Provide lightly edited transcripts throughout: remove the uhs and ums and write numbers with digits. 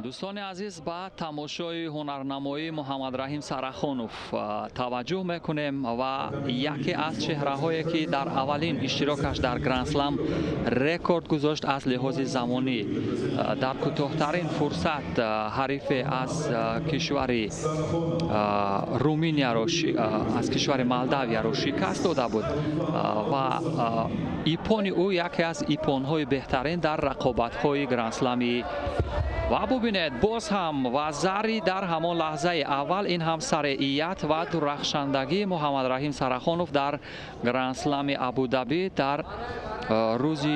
دوستان عزیز با تماشای هنرنمایی محمد رحیم سرخانوف توجه میکنیم و یکی از چهره‌هایی که در اولین اشتراکش در گرند اسلم رکورد گذاشت از لحاظ زمانی در کوتاه‌ترین فرصت حریف از کشور رومانیا را از کشور مالداویا را شکست داده بود و ایپون او یکی از ایپون‌های بهترین در رقابت‌های گرند اسلمی و ببینید باز هم و زری در همان لحظه اول این هم سرعیت و درخشندگی محمد رحیم سرخانوف در گرند اسلم ابوظبی در روز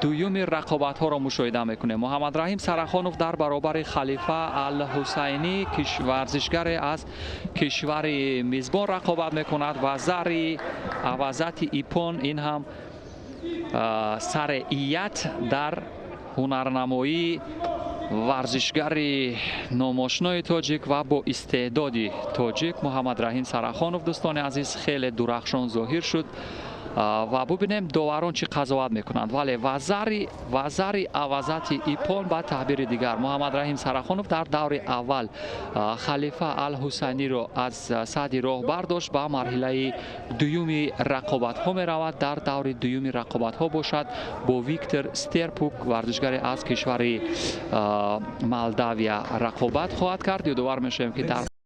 دوم رقابت ها را مشاهده میکنه. محمد رحیم سرخانوف در برابر خلیفه الحسینی ورزشگر از کشور میزبان رقابت میکند و زری عوضت ایپون این هم سرعیت در هنرنمایی ورزشگر ناماشنای تاجیک و با استعدادی تاجیک محمد رحیم سرخانوف دوستان عزیز خیلی درخشان ظاهر شد و ببینیم داوران چی قضاوت میکنند. ولی وزری عوضت ایپون با تعبیر دیگر محمد رحیم سرخانوف در دور اول خلیفه الحسینی را از صد راه برداشت با مرحله دومی رقابت ها می رود. در دور دومی رقابت ها باشد با ویکتور سترپوک ورزشگر از کشور مالداویا رقابت خواهد کرد. یادآور میشیم که در